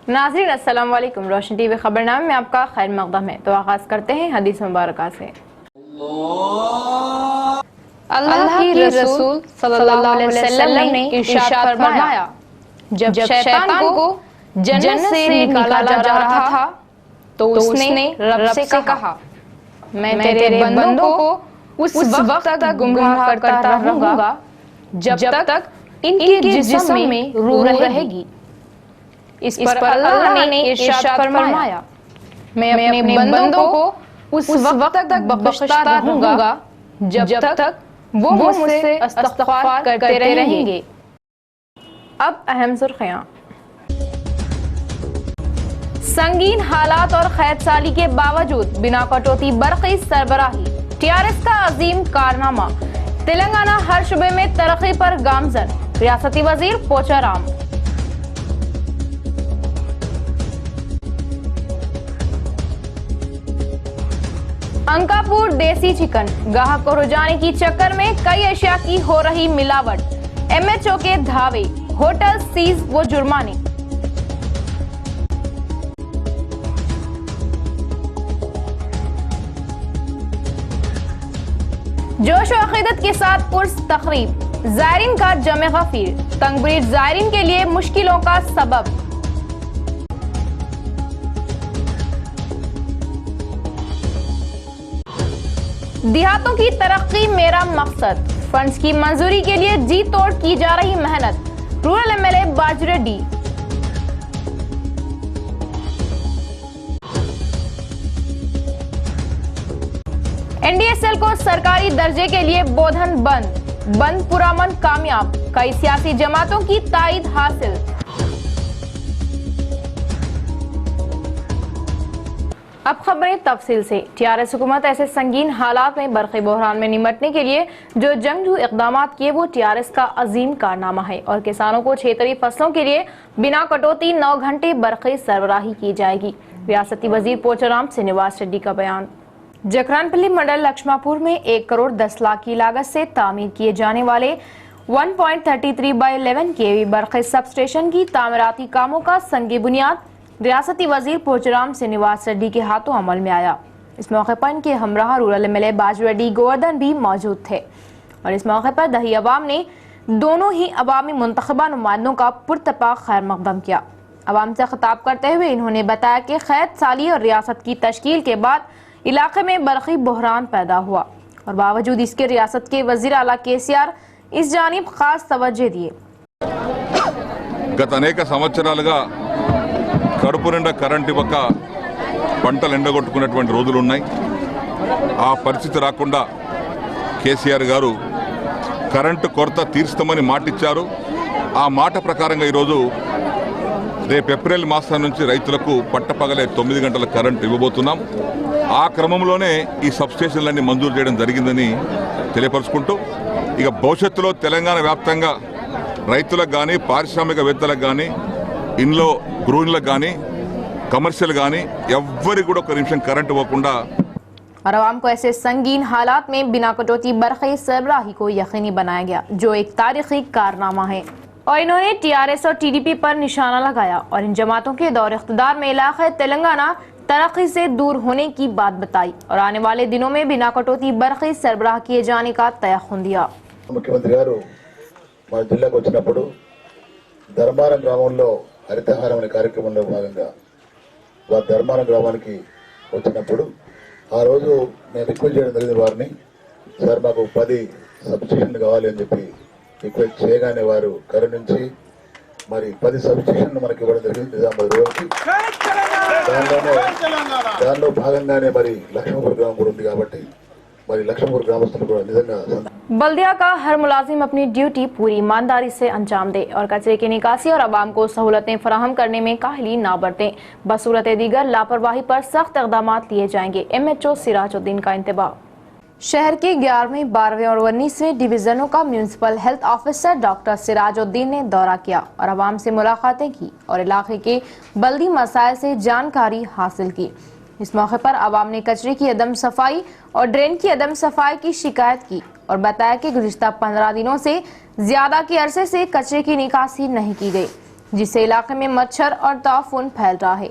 नाज़रीन अस्सलाम वालेकुम। रोशन टीवी खबरनामे में आपका खैर मक़दम है। तो आगाज़ करते हैं हदीस मुबारक से। अल्लाह की रसूल सल्लल्लाहु अलैहि वसल्लम ने इरशाद फरमाया, जब शैतान को जन्नत से निकाला जा रहा था तो उसने रब से कहा, मैं तेरे बंदों को उस वक्त तक गुमराह करता रहूंगा जब तक इनके जिस्म में रूह रहेगी। इस पर अल्लाह ने इरशाद फरमाया, मैं अपने बंदों को उस वक्त तक बख्शता रहूंगा जब तक वो मुझसे इस्तिग़फ़ार करते रहेंगे। अब अहम सुर्ख़ियां। संगीन हालात और क़ैदसाली के बावजूद बिना कटौती बरक़ी सरबराही, टीआरएस का अजीम कारनामा। तेलंगाना हर शुबे में तरक्की पर गामजन, रियासती वजीर पोचाराम। अंकापुर देसी चिकन, गाहक को रुझाने की चक्कर में कई अशिया की हो रही मिलावट। एमएचओ के धावे, होटल सीज व जुर्माने। जोश और अक़ीदत के साथ पुरस तक़रीब, ज़ायरीन का जमे गफीर, तंगब्रीड ज़ायरीन के लिए मुश्किलों का सबब। देहातों की तरक्की मेरा मकसद, फंड्स की मंजूरी के लिए जी तोड़ की जा रही मेहनत। रूरल एमएलए बाजू रेड्डी। एनडीएसएल को सरकारी दर्जे के लिए बोधन बंद पुरअमन कामयाब, कई सियासी जमातों की ताईद हासिल। अब खबरें तफसील से। टीआरएस हुकूमत ऐसे संगीन हालात में बरक़ी बहरान में निमटने के लिए जो जंगजू इक़दामात किए वो टीआरएस का अजीम कारनामा है और किसानों को 76 फसलों के लिए बिना कटौती 9 घंटे बरक़ी सरबराही की जाएगी। रियासती वजीर पोचाराम श्रीनिवास रेड्डी का बयान। जकरानपल्ली मंडल लक्ष्मापुर में 1 करोड़ 10 लाख की लागत से तामीर किए जाने वाले 1.33/11 kV बरक़ी सब स्टेशन की तामीराती कामों का संग बुनियाद रियासती वजीर पोचाराम श्रीनिवास रेड्डी के हाथों अमल में आया। इस मौके पर इनके हमराह रूरल एमएलए बाजू रेड्डी गोवर्धन भी मौजूद थे और इस मौके पर दही अवाम ने दोनों ही अवामी मुंतखबा नुमाइंदों का पुरतपा खैर मक़दम किया। अवाम से खिताब करते हुए इन्होंने बताया कि क़ैद साली और रियासत की तश्कील के बाद इलाके में बरक़ी बहरान पैदा हुआ और बावजूद इसके रियासत के वज़ीर आला केसीआर इस जानिब खास तवज्जो दिए। గత అనేక సంవత్సరాలుగా కడుపు నిండా కరెంట్ ఇవ్వక పంటలు ఎండగొట్టుకున్నటువంటి రోజులు ఉన్నాయి. ఆ పరిస్థితి రాకుండా కేసీఆర్ గారు కరెంటు కొరత తీర్చుతామని మాటిచ్చారు. ఆ మాట ప్రకారంగా ఈరోజు రేపు ఏప్రిల్ మాసం నుంచి రైతులకు పట్టపగలే 9 గంటల కరెంటు ఇవ్వబోతున్నాం. ఆ క్రమంలోనే ఈ సబ్స్టేషన్లన్నీ మంజూరు చేయడం జరిగిందని తెలియపరుచుకుంటూ ఇక భవిష్యత్తులో తెలంగాణ వ్యాప్తంగా రైతులకు కానీ పారిశ్రామికవేత్తలకు కానీ ఇంట్లో గృహిణులకు కానీ కమర్షియల్ కానీ ఎవ్వరికి కూడా ఒక నిమిషం కరెంట్ ఇవ్వకుండా और अवाम को ऐसे संगीन हालात में बिना कटौती बरक़ी सरबराही को यकीनी बनाया गया जो एक तारीखी कारनामा है। और इन्होंने टीआरएस और टीडीपी पर निशाना लगाया और इन जमातों के दौर इख्तिदार में इलाक़े तेलंगाना तरक्की से दूर होने की बात बताई और आने वाले दिनों में बिना कटौती बरक़ी सरबराह किए जाने का तयख्खुन दिया। मुख्यमंत्री गारू మా జిల్లాకు వచ్చినప్పుడు ధర్మారం గ్రామంలో హరితహారం అనే కార్యక్రమంలో భాగంగా ధర్మారం గ్రామానికి వచ్చినప్పుడు ఆ రోజు నేను రిక్వెస్ట్ చేయడం జరిగింది వారిని, సార్ మాకు 10 సబ్స్టేషన్లు కావాలి అని చెప్పి రిక్వెస్ట్ చేయగానే వారు కరుణించి మరి 10 సబ్స్టేషన్లు మనకి ఇవ్వడం జరిగింది నిజామాబాద్ రోడ్కి. దానిలో భాగంగానే మరి లక్ష్మీపూర్ గ్రామం కూడా ఉంది కాబట్టి మరి లక్ష్మీపూర్ గ్రామస్తులు కూడా నిజంగా बल्दिया का हर मुलाजिम अपनी ड्यूटी पूरी ईमानदारी से अंजाम दे और कचरे की निकासी और आवाम को सहूलतें फराहम करने में काहली ना बरतें। बसूरत दीगर लापरवाही पर सख्त इक़दाम लिए जाएंगे। एमएचओ सिराजुद्दीन का इंतबाह। शहर के 11वें, 12वें और 19वें डिवीजनों का municipal health officer doctor Sirajuddin ने दौरा किया और आवाम से मुलाकातें की और इलाके के बल्दी मसाइल से जानकारी हासिल की। इस मौके पर आवाम ने कचरे की अदम सफाई और ड्रेन की अदम सफाई की शिकायत की और बताया कि गुज़िश्ता 15 दिनों से ज्यादा के अरसे से कचरे की निकासी नहीं की गई। जिससे इलाके में मच्छर और ताफून फैल रहा है,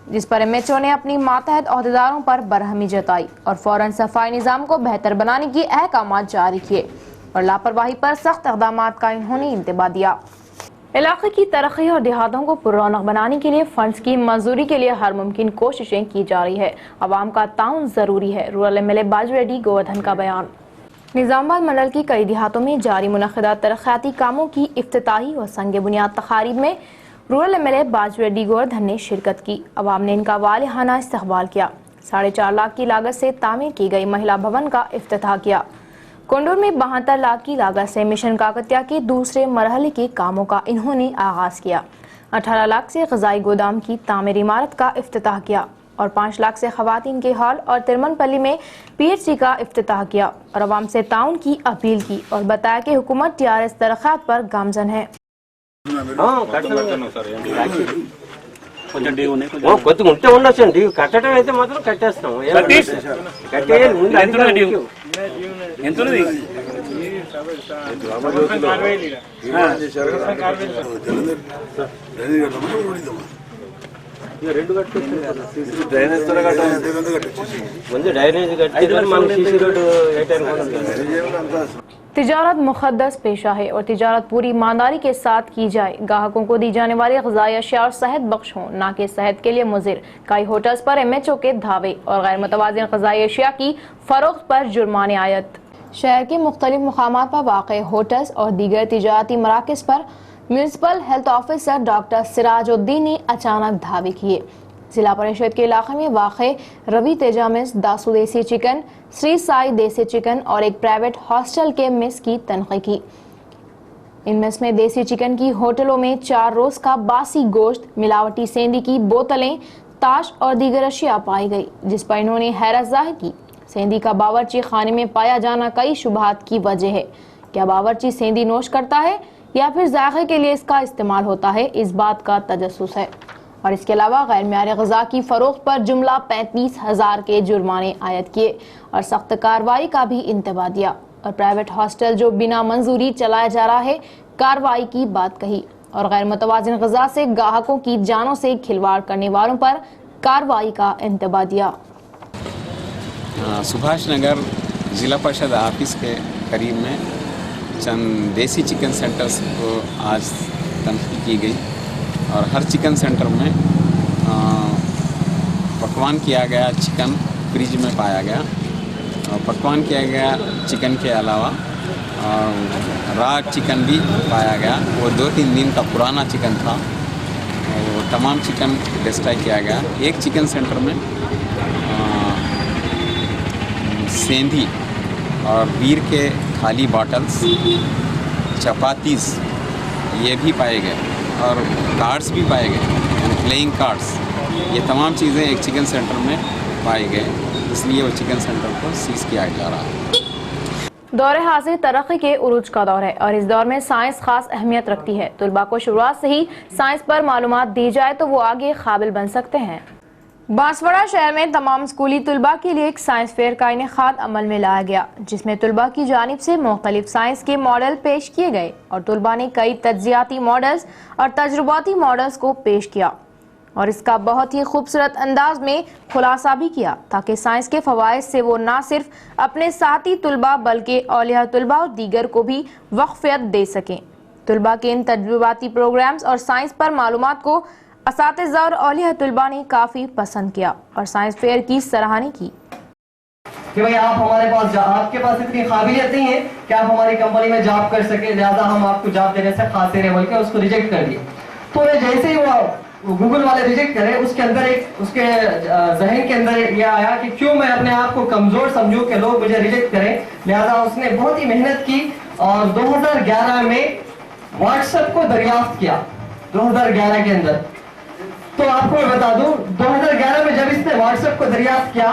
जिस पर MHO ने अपनी मातहत अहदेदारों पर बरहमी जताई और फौरन सफाई निज़ाम को बेहतर बनाने की अहकामात जारी किए और लापरवाही पर सख्त इक़दामात का इन्होंने इंतबाह दिया। इलाके की तरक्की और देहातों को पुररौनक बनाने के लिए फंड्स की मंजूरी के लिए हर मुमकिन कोशिशें की जा रही है। अवाम का ताउन ज़रूरी है। रूरल MLA बाजू रेड्डी गोवर्धन का बयान। निज़ामाबाद मंडल की कई देहातों में जारी मुनक़िदा तरक्याती कामों की इफ्तिताही व संग बुनियाद तक़ारीब में रूरल MLA बाजू रेड्डी गोवर्धन ने शिरकत की। अवाम ने इनका वालिहाना इस्तक़बाल किया। 4.5 लाख की लागत से तामीर की गई महिला भवन का इफ्तिताह किया। कोंडूर में 72 लाख की लागत से मिशन काकतिया के दूसरे मरहले के कामों का इन्होंने आगाज़ किया। 18 लाख से ग़ज़ाई गोदाम की तामीर इमारत का इफ्तिताह किया और 5 लाख से ख़वातीन के हॉल और तिरमनपल्ली में PHC का इफ्तिताह किया और अवाम से ताउन की अपील की और बताया कि हुकूमत TRS तरक्यात पर गामजन है। కొద్దిగా ఉంటే ఉండొచ్చండి, కట్టడం అయితే మాత్రం కట్టేస్తాం. కట్టేయాలి ముందు అధికారులు ముందు డ్రైనేజ్ కట్టి మనం సీసీ రోడ్డు వేయటానికి. तिजारत मुक़द्दस पेशा है और तिजारत पूरी ईमानदारी के साथ की जाए। ग्राहकों को दी जाने वाली ग़िज़ाई अशिया और सेहत बख्श हों, ना कि सेहत के लिए मुज़िर। कई होटल्स पर MHO के धावे और गैर मुतवाज़िन ग़िज़ाई अशिया की फ़रोख्त पर जुर्माने आयत। शहर के मुख्तलिफ मुक़ामात पर वाक़ होटल्स और दीगर तिजारती मराकज़ पर municipal health officer doctor Sirajuddin ने अचानक धावे किए। जिला परिषद के इलाके में वाक़े रवि तेजा मेस, दासू देसी चिकन, श्री साई देसी चिकन और एक प्राइवेट हॉस्टल के मेस की तनक़ीद की। इन मेस में देसी चिकन की होटलों में 4 रोज़ का बासी गोश्त, मिलावटी सेंधी की बोतलें, ताश और दीगर अशिया पाई गई, जिस पर इन्होंने हैरत जाहिर की। सेंधी का बावर्ची खाने में पाया जाना कई शुबहात की वजह है। क्या बावर्ची सेंधी नोश करता है या फिर जायके के लिए इसका इस्तेमाल होता है, इस बात का तजस्सुस है। और इसके अलावा गैर मियारी ग़िज़ा की फ़रोख्त पर जुमला 35,000 के जुर्माने आयद किए और सख्त कार्रवाई का भी इंतबाह दिया और प्राइवेट हॉस्टल जो बिना मंजूरी चलाया जा रहा है, कार्रवाई की बात कही और गैर मुतवाज़िन ग़िज़ा से ग्राहकों की जानों से खिलवाड़ करने वालों पर कार्रवाई का इंतबाह दिया। सुभाष नगर ज़िला परिषद ऑफिस के करीब में चंद देसी चिकन सेंटर्स को आज तनक़ीद की गई और हर चिकन सेंटर में पकवान किया गया चिकन फ्रिज में पाया गया और पकवान किया गया चिकन के अलावा रॉ चिकन भी पाया गया। वो 2-3 दिन का पुराना चिकन था और वो तमाम चिकन डिस्ट्रॉय किया गया। एक चिकन सेंटर में सेंधी और बीयर के खाली बॉटल्स, चपातीस ये भी पाए गए और कार्ड्स भी पाए गए, प्लेइंग कार्ड्स। ये तमाम चीज़ें एक चिकन सेंटर में पाए गए, इसलिए वो चिकन सेंटर को सीज़ किया जा रहा है। दौर हाज़िर तरक्की के उरूज का दौर है और इस दौर में साइंस खास अहमियत रखती है। तलबा को शुरुआत से ही साइंस पर मालूमात दी जाए तो वो आगे काबिल बन सकते हैं। बांसवाड़ा शहर में तमाम स्कूली तलबा के लिए एक साइंस फेयर का इनेकाद अमल में लाया गया, जिसमें तलबा की जानिब से मुख्तलिफ साइंस के मॉडल पेश किए गए और तलबा ने कई तज्जियाती मॉडल्स और तजुर्बाती मॉडल्स को पेश किया और इसका बहुत ही खूबसूरत अंदाज में खुलासा भी किया ताकि साइंस के फ़वाइद से वो ना सिर्फ अपने साथी तलबा बल्कि औलिया तलबा और दीगर को भी वक़्फ़ियत दे सकें। तलबा के इन तजुर्बाती प्रोग्राम्स और साइंस पर मालूमात को असातिज़ा और औलिया तलबा ने काफ़ी पसंद किया और साइंस फेयर की सराहना की कि भाई आप हमारे पास आपके पास इतनी काबिलियत नहीं है कि आप हमारी कंपनी में जॉब कर सके, लिहाजा हम आपको जॉब देने से खातिर है बोल के उसको रिजेक्ट कर दिया। तो जैसे ही वो गूगल वाले रिजेक्ट करे, उसके अंदर एक उसके जहन के अंदर ये आया कि क्यों मैं अपने आप को कमजोर समझूं कि लोग मुझे रिजेक्ट करें। लिहाजा उसने बहुत ही मेहनत की और 2011 में व्हाट्सएप को दरियाफ्त किया। 2011 के अंदर तो आपको मैं बता दूं 2011 में जब इसने व्हाट्सएप को दरियाफ्त किया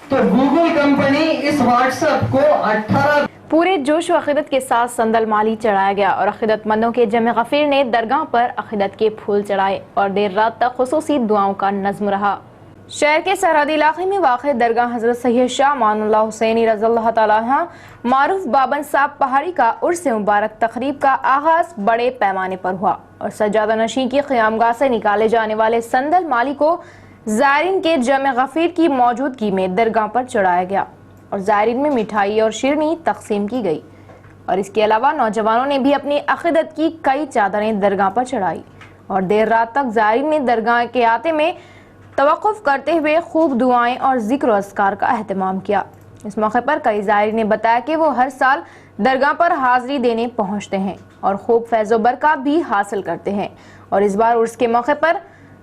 तो गूगल कंपनी इस व्हाट्सएप को 18 पूरे जोश व अक़ीदत के साथ संदल माली चढ़ाया गया और अक़ीदतमंदों के जमे गफीर ने दरगाह पर अक़ीदत के फूल चढ़ाए और देर रात तक खुसूसी दुआओं का नज़्म रहा। شہر کے سرحدی علاقے میں واقع درگاہ حضرت سید شاہ امان اللہ حسینی رضی اللہ تعالیٰ عنہ معروف بابن صاحب پہاڑی کا عرس مبارک تقریب کا آغاز بڑے پیمانے پر ہوا اور سجادہ نشین کی قیامگاہ سے نکالے جانے والے سندل مالی کو زائرین کے جمع غفیر کی موجودگی میں درگاہ پر چڑھایا گیا اور زائرین میں مٹھائی اور شیرنی تقسیم کی گئی اور اس کے علاوہ نوجوانوں نے بھی اپنی عقیدت کی کئی چادریں درگاہ پر چڑھائی اور دیر رات تک زائرین نے درگاہ کے احاطے میں توقف کرتے ہوئے خوب دعائیں اور ذکر و اذکار کا اہتمام کیا۔ اس موقع پر کئی زائرین نے بتایا کہ وہ ہر سال درگاہ پر حاضری دینے پہنچتے ہیں اور خوب فیض و برکات بھی حاصل کرتے ہیں اور اس بار عرس کے موقع پر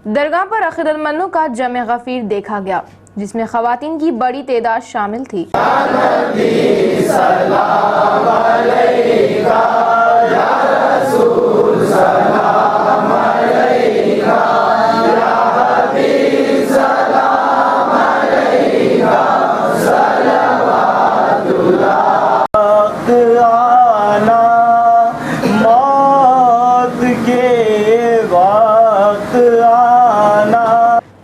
درگاہ پر عقیدت مندوں کا جمع غفیر دیکھا گیا جس میں خواتین کی بڑی تعداد شامل تھی۔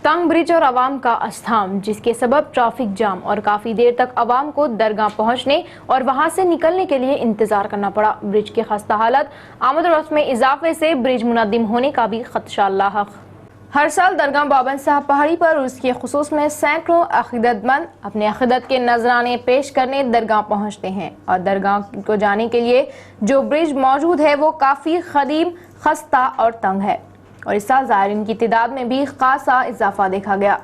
تنگ برج اور عوام کا استحام جس کے سبب ٹریفک جام اور کافی دیر تک عوام کو درگاہ پہنچنے اور وہاں سے نکلنے کے لیے انتظار کرنا پڑا۔ برج کی خستہ حالت آمد و رفت میں اضافے سے برج منہدم ہونے کا بھی خدشہ لاحق۔ ہر سال درگاہ بابن صاحب پہاڑی پر اس کے خصوص میں سینکڑوں عقیدت مند اپنے عقیدت کے نذرانے پیش کرنے درگاہ پہنچتے ہیں اور درگاہ کو جانے کے لیے جو برج موجود ہے وہ کافی قدیم، خستہ اور تنگ ہے اور اس سال زائرین کی تعداد میں بھی خاصا اضافہ دیکھا گیا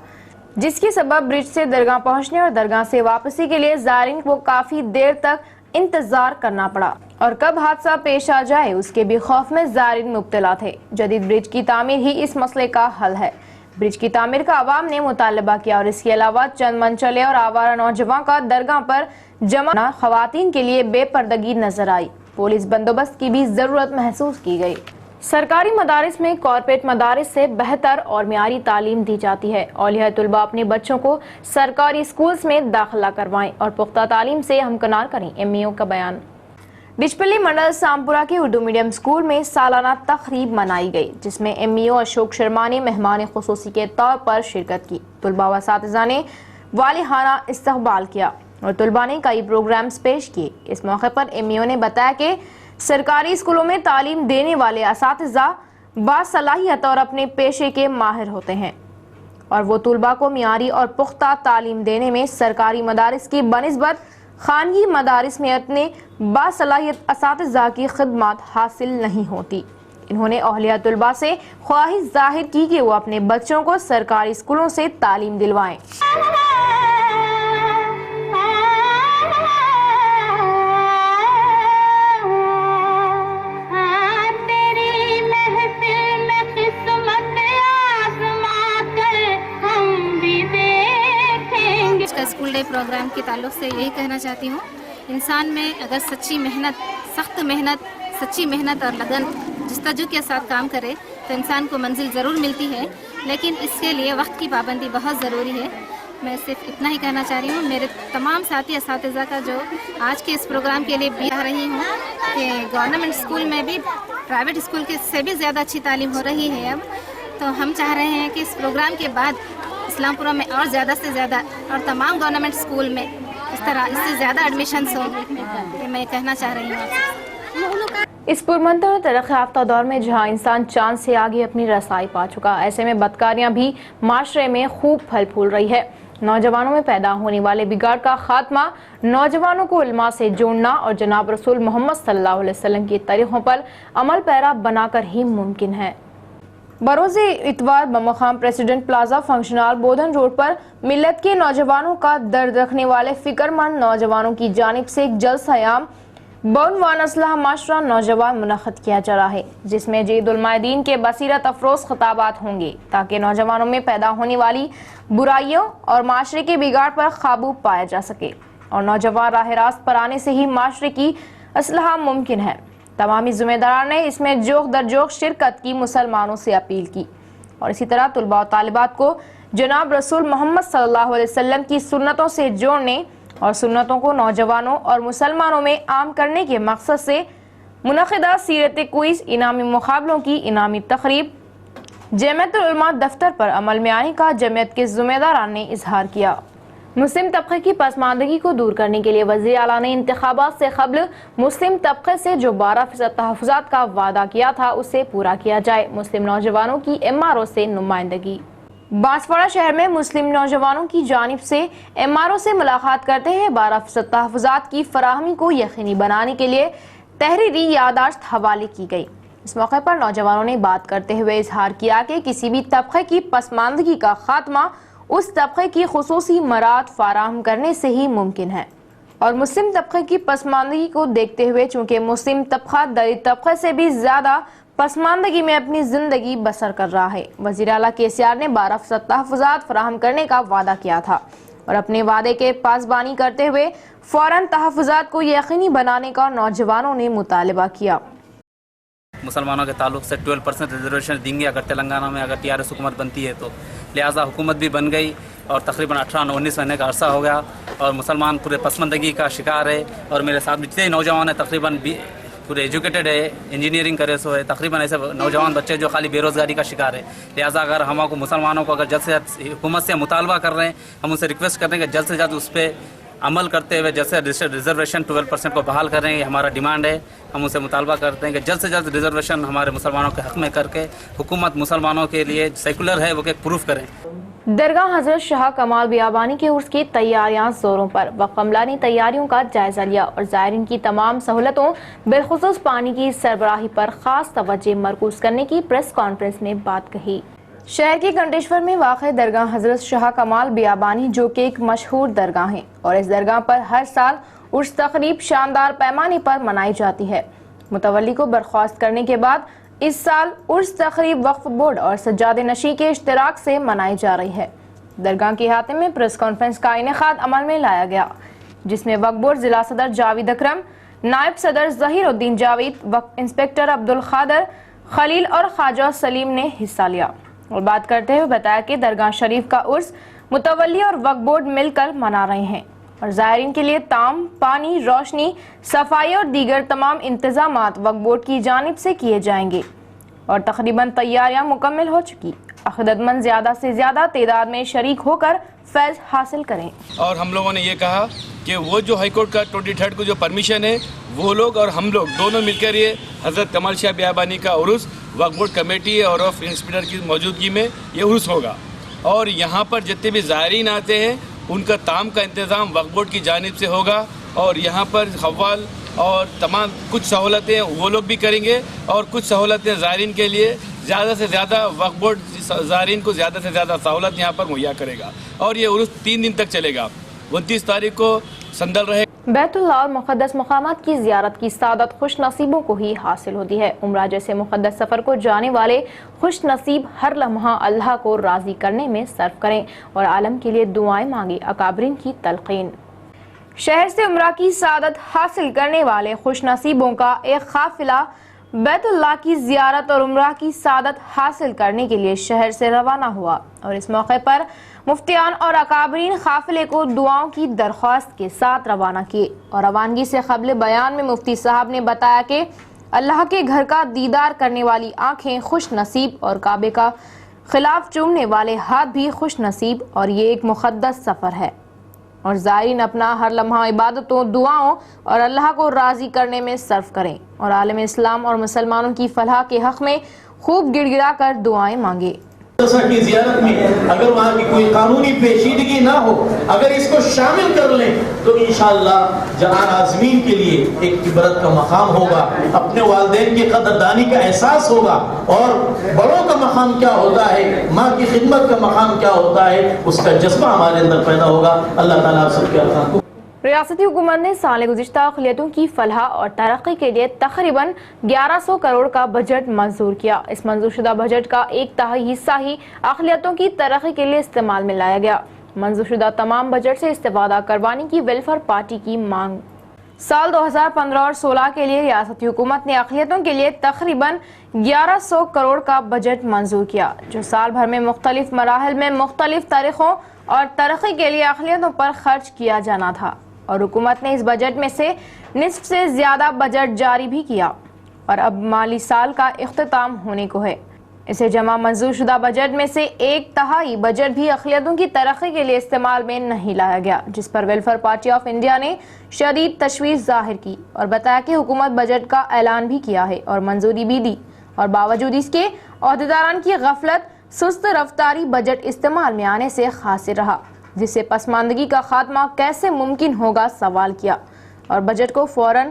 جس کے سبب برج سے درگاہ پہنچنے اور درگاہ سے واپسی کے لیے زائرین کو کافی دیر تک انتظار کرنا پڑا اور کب حادثہ پیش آ جائے اس کے بھی خوف میں زائرین مبتلا تھے۔ جدید برج کی تعمیر ہی اس مسئلے کا حل ہے۔ برج کی تعمیر کا عوام نے مطالبہ کیا اور اس کے علاوہ چند منچلے اور آوارہ نوجوان کا درگاہ پر جمع خواتین کے لیے بے پردگی نظر آئی۔ پولیس بندوبست کی بھی ضرورت محسوس کی گئی۔ سرکاری مدارس میں کارپوریٹ مدارس سے بہتر اور معیاری تعلیم دی جاتی ہے۔ اولیاء طلباء اپنے بچوں کو سرکاری اسکولز میں داخلہ کروائیں اور پختہ تعلیم سے ہمکنار کریں، MAO کا بیان۔ بچپلی منڈل سامپورہ کے اردو میڈیم اسکول میں سالانہ تقریب منائی گئی جس میں MAO اشوک شرما نے مہمان خصوصی کے طور پر شرکت کی۔ طلباء و اساتذہ نے والہانہ استقبال کیا اور طلباء نے کئی پروگرامز پیش کیے۔ اس موقع پر MAO نے بتایا کہ سرکاری اسکولوں میں تعلیم دینے والے اساتذہ باصلاحیت اور اپنے پیشے کے ماہر ہوتے ہیں اور وہ طلباء کو معیاری اور پختہ تعلیم دینے میں سرکاری مدارس کی بنسبت خانگی مدارس میں اتنے باصلاحیت اساتذہ کی خدمات حاصل نہیں ہوتی۔ انہوں نے اولیاء طلباء سے خواہش ظاہر کی کہ وہ اپنے بچوں کو سرکاری اسکولوں سے تعلیم دلوائیں۔ اسکول ڈے پروگرام کے تعلق سے یہی کہنا چاہتی ہوں، انسان میں اگر سچی محنت، سخت محنت، سچی محنت اور لگن جستجو کے ساتھ کام کرے تو انسان کو منزل ضرور ملتی ہے، لیکن اس کے لیے وقت کی پابندی بہت ضروری ہے۔ میں صرف اتنا ہی کہنا چاہ رہی ہوں، میرے تمام ساتھی اساتذہ کا جو آج کے اس پروگرام کے لیے بھی آ رہی ہوں کہ گورنمنٹ اسکول میں بھی پرائیویٹ اسکول کے سے بھی زیادہ اچھی تعلیم ہو رہی ہے اب، تو ہم چاہ رہے ہیں کہ اس پروگرام کے بعد اسلام پورہ میں اور زیادہ سے زیادہ اور تمام گورنمنٹ اسکول میں اس طرح اس سے زیادہ ایڈمیشنز ہو، کہ میں کہنا چاہ رہی ہوں۔ اس پرمنتر ترقی یافتہ دور میں جہاں انسان چاند سے آگے اپنی رسائی پا چکا، ایسے میں بدکاریاں بھی معاشرے میں خوب پھل پھول رہی ہے۔ نوجوانوں میں پیدا ہونے والے بگاڑ کا خاتمہ نوجوانوں کو علماء سے جوڑنا اور جناب رسول محمد صلی اللہ علیہ وسلم کی طریقوں پر عمل پیرا بنا کر ہی ممکن ہے۔ بروز اتوار بمقام president plaza function hall Bodhan road پر ملت کے نوجوانوں کا درد رکھنے والے فکر مند نوجوانوں کی جانب سے ایک جلسہ عام بعنوان اصلاح معاشرہ نوجوان منعقد کیا جا رہا ہے، جس میں جید علماء دین کے بصیرت افروز خطابات ہوں گے تاکہ نوجوانوں میں پیدا ہونے والی برائیوں اور معاشرے کے بگاڑ پر قابو پایا جا سکے اور نوجوان راہ راست پر آنے سے ہی معاشرے کی اصلاح ممکن ہے۔ تمامی ذمہ داران نے اس میں جوق در جوق شرکت کی مسلمانوں سے اپیل کی اور اسی طرح طلباء و طالبات کو جناب رسول محمد صلی اللہ علیہ وسلم کی سنتوں سے جوڑنے اور سنتوں کو نوجوانوں اور مسلمانوں میں عام کرنے کے مقصد سے منعقدہ سیرت کوئز انعامی مقابلوں کی انعامی تقریب जमीयत उलमा दफ्तर पर अमल में आने का जमीयत के ज़िम्मेदारान ने इजहार किया। मुस्लिम तबके की पसमानदगी को दूर करने के लिए वज़ीर आला ने इंतखाबात से क़ब्ल मुस्लिम तबके से जो 12% तहफ़्फ़ुज़ात का वादा किया था उसे पूरा किया जाए। मुस्लिम नौजवानों की MRO से नुमाइंदगी। बांसवाड़ा शहर में मुस्लिम नौजवानों की जानिब से MRO से मुलाकात करते हुए 12% तहफ़्फ़ुज़ात की फराहमी को यकीनी बनाने के लिए तहरीरी यादाश्त हवाले की गई। इस मौके पर नौजवानों ने बात करते हुए इजहार किया कि किसी भी तबके की पसमानदगी का खात्मा उस तबके की खुसूसी मराद फराहम करने से ही मुमकिन है और मुस्लिम तबके की पसमानदगी को देखते हुए चूँकि मुस्लिम तबका दलित तबके से भी ज़्यादा पसमानदगी में अपनी ज़िंदगी बसर कर रहा है। वज़ीर आला KCR ने 12% तहफ़्फ़ुज़ात फराहम करने का वादा किया था और अपने वादे के पासबानी करते हुए फ़ौरन तहफ़्फ़ुज़ात को यकीनी बनाने का नौजवानों ने मुतालबा किया। मुसलमानों के ताल्लुक से 12% रिजर्वेशन देंगे अगर तेलंगाना में अगर TRS हुकूमत बनती है, तो लिहाजा हुकूमत भी बन गई और तकरीबन 18-19 महीने का अरसा हो गया और मुसलमान पूरे पसमंदगी का शिकार है। और मेरे साथ जितने नौजवान हैं तकरीबन पूरे एजुकेटेड है, इंजीनियरिंग करे सो है, तकरीबन ऐसे नौजवान बच्चे जो खाली बेरोज़गारी का शिकार है। लिहाजा अगर हमको मुसलमानों को अगर जल्द से जल्द हुकूमत से मुतालबा कर रहे हैं, हम उनसे रिक्वेस्ट कर रहे हैं कि जल्द से जल्द उस पर अमल करते हुए जैसे रिजर्वेशन 12% को बहाल कर रहे हैं, ये हमारा डिमांड है। हम उनसे मुतालबा करते हैं कि जल्द से जल्द रिजर्वेशन हमारे मुसलमानों के हक़ में करके हुकूमत मुसलमानों के लिए सेकुलर है वो प्रूफ करें। दरगाह हजरत शाह कमाल बियाबानी के उर्स की तैयारियां जोरों पर। वक्फ अमला ने तैयारियों का जायजा लिया और ज़ायरीन की तमाम सहूलतों बिलखुसूस पानी की सरबराही पर खास तवज्जो मरकूज करने की प्रेस कॉन्फ्रेंस में बात कही। शहर के कंटेश्वर में वाक़ दरगाह हजरत शाह कमाल बियाबानी जो कि एक मशहूर दरगाह है और इस दरगाह पर हर साल उर्स तकरीब शानदार पैमाने पर मनाई जाती है। मुतवल्ली को बर्खास्त करने के बाद इस साल उर्स तकरीब वक्फ बोर्ड और सज्जादे नशी के इश्तराक से मनाई जा रही है। दरगाह के हाथे में प्रेस कॉन्फ्रेंस का इनेकाद अमल में लाया गया, जिसमें वक्फ बोर्ड जिला सदर जावेद अकरम, नायब सदर ज़हीरुद्दीन जावेद, वक्फ इंस्पेक्टर अब्दुल खादर खलील और ख्वाजा सलीम ने हिस्सा लिया और बात करते हुए बताया कि दरगाह शरीफ का उर्स मुतवल्ली और वक्फ बोर्ड मिलकर मना रहे हैं और ज़ायरीन के लिए ताम, पानी, रोशनी, सफाई और दीगर तमाम इंतजामात वक्फ बोर्ड की जानिब से किए जाएंगे और तकरीबन तैयारियां मुकम्मल हो चुकी। अक़ीदतमंद ज़्यादा से ज़्यादा तादाद में शरीक होकर फैज़ हासिल करें। और हम लोगों ने ये कहा कि वो जो हाईकोर्ट का 23 को जो परमिशन है, वो लोग और हम लोग दोनों मिलकर ये हज़रत कमाल शाह बियाबानी का उर्स वक्फ बोर्ड कमेटी और ऑफ इंस्पेक्टर की मौजूदगी में ये उर्स होगा और यहाँ पर जितने भी ज़ायरीन आते हैं उनका ताम का इंतज़ाम वक्फ बोर्ड की जानिब से होगा और यहाँ पर खवाल और तमाम कुछ सहूलतें वो लोग भी करेंगे और कुछ सहूलतें ज़ायरीन के लिए ज़्यादा से ज़्यादा वक्फ बोर्ड ज़ायरीन को ज़्यादा से ज़्यादा सहूलत यहाँ पर मुहैया करेगा और ये उर्स 3 दिन तक चलेगा। 29 तारीख को संदल रहे। बैतुल्लाह और मुक़द्दस मकामात की ज़ियारत की सादत खुश नसीबों को ही हासिल होती है। उम्रा जैसे मुक़द्दस सफ़र को जाने वाले खुश नसीब हर लम्हा अल्लाह को राज़ी करने में सर्फ करें और आलम के लिए दुआएं मांगे। अकाबरीन की तलक़ीन। शहर से उम्रा की सादत हासिल करने वाले खुश नसीबों का एक काफिला बैतुल्लाह की ज़ियारत और उम्रा की सादत हासिल करने के लिए शहर से रवाना हुआ और इस मौके पर मुफ्तियान और अकाबरीन काफिले को दुआओं की दरख्वास्त के साथ रवाना किए और रवानगी से क़ब्ल बयान में मुफ्ती साहब ने बताया कि अल्लाह के घर का दीदार करने वाली आँखें खुश नसीब और काबे का खिलाफ चूमने वाले हाथ भी खुश नसीब और ये एक मुक़द्दस सफ़र है और ज़ायरीन अपना हर लम्हा इबादतों, दुआओं और अल्लाह को राज़ी करने में सर्फ करें और आलम इस्लाम और मुसलमानों की फलाह के हक़ में खूब गिड़गिड़ा कर दुआएं मांगे। की ज़ियारत में अगर वहाँ की कोई कानूनी पेचीदगी ना हो, अगर इसको शामिल कर लें तो इंशाअल्लाह जनान आज़मीन के लिए एक इबरत का मकाम होगा, अपने वालिदैन की कदरदानी का एहसास होगा और बड़ों का मकाम क्या होता है, माँ की खिदमत का मकाम क्या होता है, उसका जज्बा हमारे अंदर पैदा होगा। अल्लाह ताला आप सबके अल्लाह को। रियासती हुकूमत ने साल गुज़िश्ता अक़लियतों की फलाह और तरक्की के लिए तकरीबन 1100 करोड़ का बजट मंजूर किया। इस मंजूर शुदा बजट का 1/3 हिस्सा ही अक़लियतों की तरक्की के लिए इस्तेमाल में लाया गया। मंजूर शुदा तमाम बजट से इस्तेफादा करवाने की वेलफेयर पार्टी की मांग। साल 2015 और 16 के लिए रियासती हुकूमत ने अक़लियतों के लिए तकरीबन 1100 करोड़ का बजट मंजूर किया, जो साल भर में मुख्तलिफ मराहल में मुख्तलिफ तारीखों और तरक्की के लिए अक़लियतों पर खर्च किया जाना था और हुकूमत ने इस बजट में से निस्फ से ज़्यादा बजट जारी भी किया और अब माली साल का इख्तिताम होने को है। اسے جمع منظور شدہ بجٹ میں سے 1/3 بجٹ بھی اقلیتوں کی ترقی کے لیے استعمال میں نہیں لایا گیا، جس پر ویلفیئر پارٹی آف انڈیا نے شدید تشویش ظاہر کی اور بتایا کہ حکومت بجٹ کا اعلان بھی کیا ہے اور منظوری بھی دی، اور باوجود اس کے عہدیداران کی غفلت سست رفتاری بجٹ استعمال میں آنے سے خاسر رہا، جس سے پسماندگی کا خاتمہ کیسے ممکن ہوگا سوال کیا اور بجٹ کو فوراً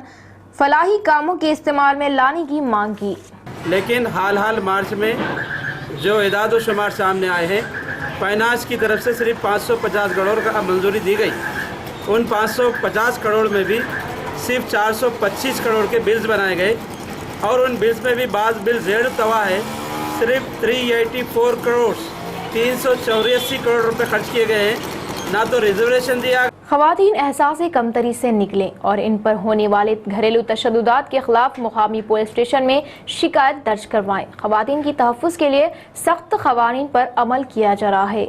فلاحی کاموں کے استعمال میں لانے کی مانگ کی۔ لیکن حال مارچ میں جو اعداد و شمار سامنے آئے ہیں، فائنانس کی طرف سے صرف 550 کروڑ کا منظوری دی گئی۔ ان 550 کروڑ میں بھی صرف 425 کروڑ کے بلز بنائے گئے، اور ان بلز میں بھی بعض بل زیر طوا ہے، صرف 384 کروڑ 384 کروڑ روپے خرچ کیے گئے ہیں، نہ تو ریزرویشن دیا۔ خواتین احساس کمتری سے نکلیں اور ان پر ہونے والے گھریلو تشددات کے خلاف مقامی پولیس اسٹیشن میں شکایت درج کروائیں۔ خواتین کی تحفظ کے لیے سخت قوانین پر عمل کیا جا رہا ہے۔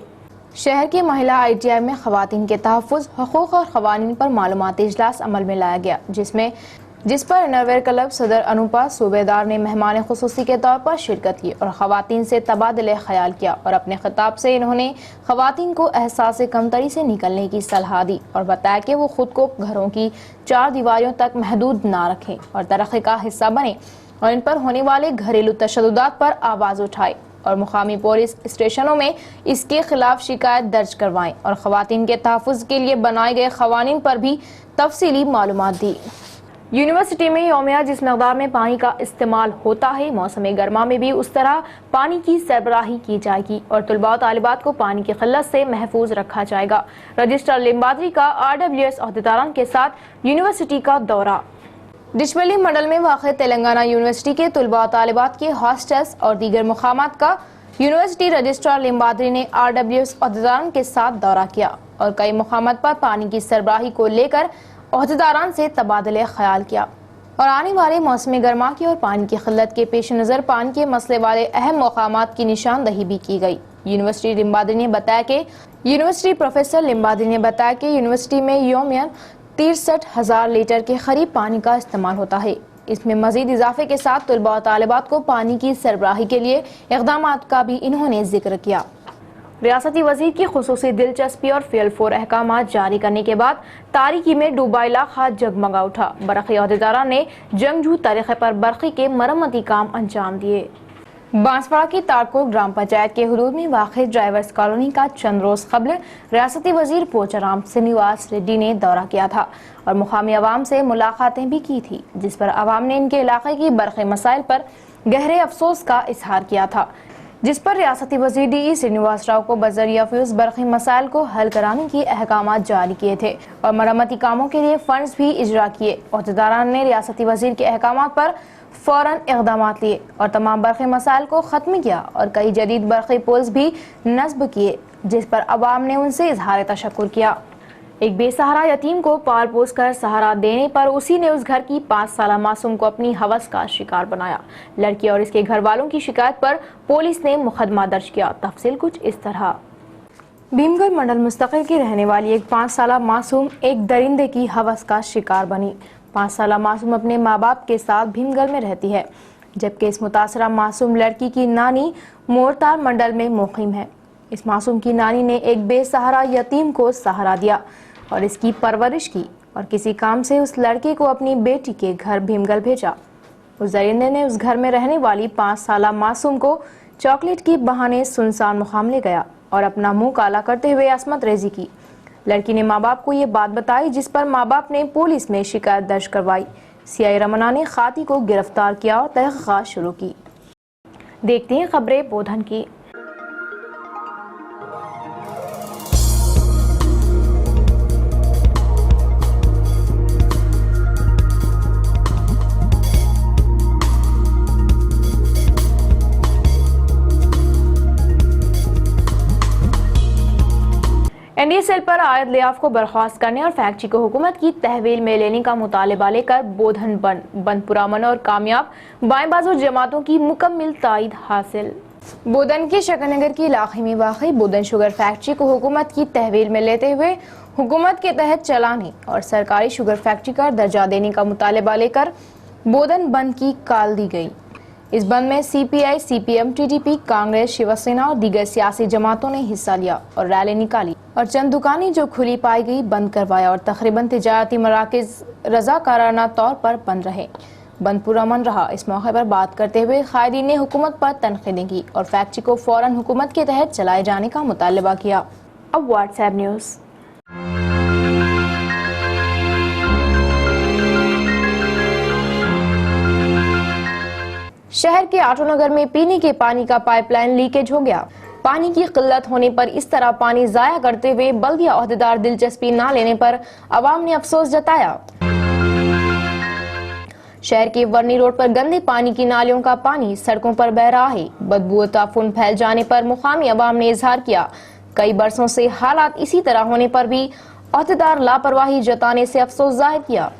شہر کے مہیلا آئی ٹی آئی میں خواتین کے تحفظ، حقوق اور قوانین پر معلوماتی اجلاس عمل میں لایا گیا، جس پر انرویر کلب صدر انوپا صوبیدار نے مہمان خصوصی کے طور پر شرکت کی اور خواتین سے تبادلہ خیال کیا، اور اپنے خطاب سے انہوں نے خواتین کو احساس کمتری سے نکلنے کی صلاح دی اور بتایا کہ وہ خود کو گھروں کی 4 دیواریوں تک محدود نہ رکھیں اور ترقی کا حصہ بنیں، اور ان پر ہونے والے گھریلو تشددات پر آواز اٹھائیں اور مقامی پولیس اسٹیشنوں میں اس کے خلاف شکایت درج کروائیں اور خواتین کے تحفظ کے لیے بنائے گئے قوانین پر بھی تفصیلی معلومات دی۔ یونیورسٹی میں یومیہ جس مقدار میں پانی کا استعمال ہوتا ہے، موسم گرما میں بھی اس طرح پانی کی سربراہی کی جائے گی اور طلباء و طالبات کو پانی کی قلت سے محفوظ رکھا جائے گا۔ رجسٹرار لمبادری کا RWS عہدیداران کے ساتھ یونیورسٹی کا دورہ۔ ڈشپلی منڈل میں واقع تلنگانہ یونیورسٹی کے طلباء و طالبات کے ہاسٹلز اور دیگر مقامات کا یونیورسٹی رجسٹرار لمبادری نے RWS عہدیداران کے ساتھ دورہ کیا اور کئی مقامات پر پانی کی سربراہی کو لے کر عہدیداران سے تبادلہ خیال کیا اور آنے والے موسم گرما کی اور پانی کی قلت کے پیش نظر پانی کے مسئلے والے اہم مقامات کی نشاندہی بھی کی گئی۔ یونیورسٹی لمبادری نے بتایا کہ پروفیسر لمبادری نے بتایا کہ یونیورسٹی میں یومیہ 63,000 لیٹر کے قریب پانی کا استعمال ہوتا ہے۔ اس میں مزید اضافے کے ساتھ طلباء و طالبات کو پانی کی سربراہی کے لیے اقدامات کا بھی انہوں نے ذکر کیا۔ ریاستی وزیر کی خصوصی دلچسپی اور فیل فور احکامات جاری کرنے کے بعد تاریکی میں ڈوبا علاقہ جگمگا اٹھا۔ برقی عہدیداران نے جنگجو طریقے پر برقی کے مرمتی کام انجام دیے۔ بانسواڑہ کی تارکو گرام پنچایت کے حدود میں واقع ڈرائیورز کالونی کا چند روز قبل ریاستی وزیر پوچارام سرینیواس ریڈی نے دورہ کیا تھا اور مقامی عوام سے ملاقاتیں بھی کی تھی، جس پر عوام نے ان کے علاقے کی برقی مسائل پر گہرے افسوس کا اظہار کیا تھا، جس پر ریاستی وزیر DE سرینیواس راؤ کو بذریعہ فیوز برقی مسائل کو حل کرانے کے احکامات جاری کیے تھے اور مرمتی کاموں کے لیے فنڈز بھی اجرا کیے۔ عہدیداران نے ریاستی وزیر کے احکامات پر فوراً اقدامات لیے اور تمام برقی مسائل کو ختم کیا اور کئی جدید برقی پولز بھی نصب کیے، جس پر عوام نے ان سے اظہار تشکر کیا۔ ایک بے سہارا یتیم کو پال پوس کر سہارا دینے پر اسی نے اس گھر کی 5 سالہ معصوم کو اپنی ہوس کا شکار بنایا۔ لڑکی اور اس کے گھر والوں کی شکایت پر پولیس نے مقدمہ درج کیا۔ تفصیل کچھ اس طرح۔ بھیم گڑھ منڈل مستقل کی رہنے والی ایک 5 سالہ معصوم ایک درندے کی ہوس کا شکار بنی۔ 5 سالہ معصوم اپنے ماں باپ کے ساتھ بھیم گڑھ میں رہتی ہے، جبکہ اس متاثرہ معصوم لڑکی کی نانی مورتار منڈل میں مقیم ہے۔ اس معصوم کی نانی نے ایک بے سہارا یتیم کو سہارا دیا اور اس کی پرورش کی اور کسی کام سے اس لڑکے کو اپنی بیٹی کے گھر بھیم گڑھ بھیجا۔ اس درندے نے اس گھر میں رہنے والی 5 سالہ معصوم کو چاکلیٹ کے بہانے سنسان مقام لے گیا اور اپنا منہ کالا کرتے ہوئے عصمت ریزی کی۔ لڑکی نے ماں باپ کو یہ بات بتائی، جس پر ماں باپ نے پولیس میں شکایت درج کروائی۔ CI رمنا نے خاطی کو گرفتار کیا اور تحقیقات شروع کی۔ دیکھتے ہیں خبریں بودھن کی۔ NDA سیل پر عائد لیاف کو برخاست کرنے اور فیکٹری کو حکومت کی تحویل میں لینے کا مطالبہ لے کر بودھن بند پرامن اور کامیاب، بائیں بازو جماعتوں کی مکمل تائید حاصل۔ بودھن کے شکر نگر کے علاقے میں واقع بودھن شوگر فیکٹری کو حکومت کی تحویل میں لیتے ہوئے حکومت کے تحت چلانے اور سرکاری شوگر فیکٹری کا درجہ دینے کا مطالبہ لے کر بودھن بند کی کال دی گئی۔ इस बंद में CPI, CPM, TDP, Congress, Shiv Sena और दीगर सियासी जमातों ने हिस्सा लिया और रैली निकाली और चंद दुकानें जो खुली पाई गई बंद करवाया और तकरीबन तिजारती मराकज रजाकाराना तौर पर बंद रहे। बंद पुरअमन रहा। इस मौके पर बात करते हुए कायदीन ने हुकूमत पर तनकीदें की और फैक्ट्री को फौरन हुकूमत के तहत चलाए जाने का मुतालबा किया। अब व्हाट्सएप न्यूज़। शहर के आटोनगर में पीने के पानी का पाइपलाइन लीकेज हो गया। पानी की किल्लत होने पर इस तरह पानी जाया करते हुए बल्दिया ओहदेदार दिलचस्पी न लेने पर अवाम ने अफसोस जताया। शहर के वर्नी रोड पर गंदे पानी की नालियों का पानी सड़कों पर बह रहा है। बदबू ताफुन फैल जाने पर मुकामी अवाम ने इजहार किया। कई बरसों से हालात इसी तरह होने पर भी ओहदेदार लापरवाही जताने से अफसोस जाहिर किया।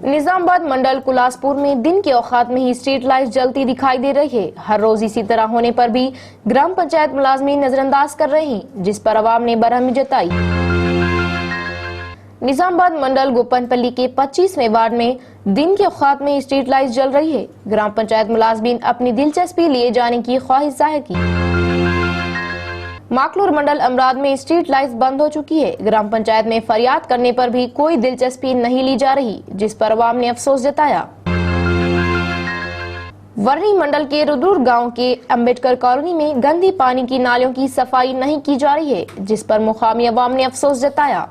निजामाबाद मंडल कुलासपुर में दिन के औकात में ही स्ट्रीट लाइट जलती दिखाई दे रही है। हर रोज इसी तरह होने पर भी ग्राम पंचायत मुलाजमीन नजरअंदाज कर रहे हैं, जिस पर अवाम ने बरहमी जताई। निजामाबाद मंडल गोपनपल्ली के 25वें वार्ड में दिन के औकात में स्ट्रीट लाइट जल रही है। ग्राम पंचायत मुलाजमीन अपनी दिलचस्पी लिए जाने की ख्वाहिश जाहिर की। माकलूर मंडल अमराद में स्ट्रीट लाइट्स बंद हो चुकी है। ग्राम पंचायत में फरियाद करने पर भी कोई दिलचस्पी नहीं ली जा रही, जिस पर अवाम ने अफसोस जताया। वर्नी मंडल के रुदूर गांव के अंबेडकर कॉलोनी में गंदी पानी की नालियों की सफाई नहीं की जा रही है, जिस पर मुकामी अवाम ने अफसोस जताया।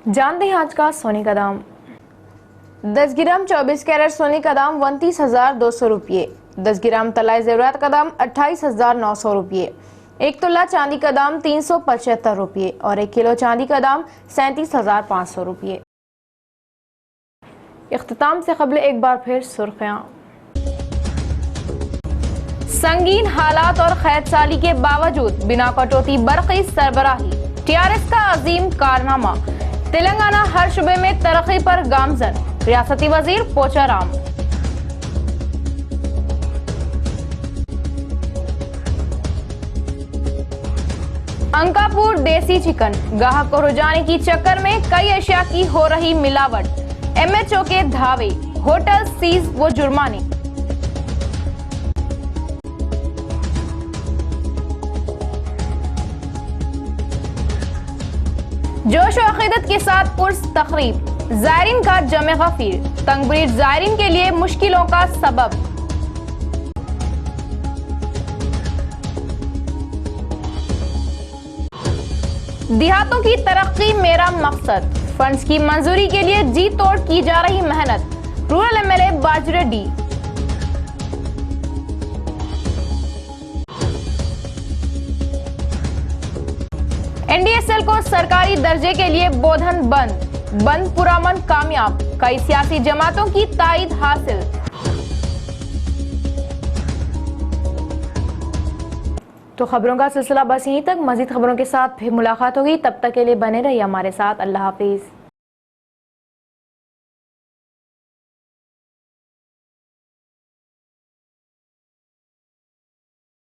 जानते हैं आज का सोने का दाम। 10 ग्राम 24 कैरेट सोने का दाम 29,200 रुपये। 10 ग्राम तलाए ज़ेवरात का दाम 28,900 रुपये। 1 तोला चांदी का दाम 375 रुपये और 1 किलो चांदी का दाम 37,500 रुपये। इख्तिताम से कबल एक बार फिर सुर्खियां। संगीन हालात और कैद साली के बावजूद बिना कटौती बरक़ी सरबराही। TRS का अजीम कारनामा। तेलंगाना हर शुबे में तरक्की पर गामजन। रियासती वजीर पोचाराम। अंकापुर देसी चिकन ग्राहक को रुझाने की चक्कर में कई अशिया की हो रही मिलावट। MHO के धावे, होटल सीज व जुर्माने। जोश और अकीदत के साथ पुर्स तकरीब। ज़ायरीन का जमे गफीर। तंगब्रीड ज़ायरीन के लिए मुश्किलों का सबब। देहातों की तरक्की मेरा मकसद। फंड्स की मंजूरी के लिए जी तोड़ की जा रही मेहनत। रूरल MLA बाजू रेड्डी। NDSL को सरकारी दर्जे के लिए बोधन बंद पुरअमन कामयाब। कई सियासी जमातों की ताईद हासिल। तो खबरों का सिलसिला बस यहीं तक। मजीद खबरों के साथ फिर मुलाकात होगी। तब तक के लिए बने रहिए हमारे साथ। अल्लाह हाफिज।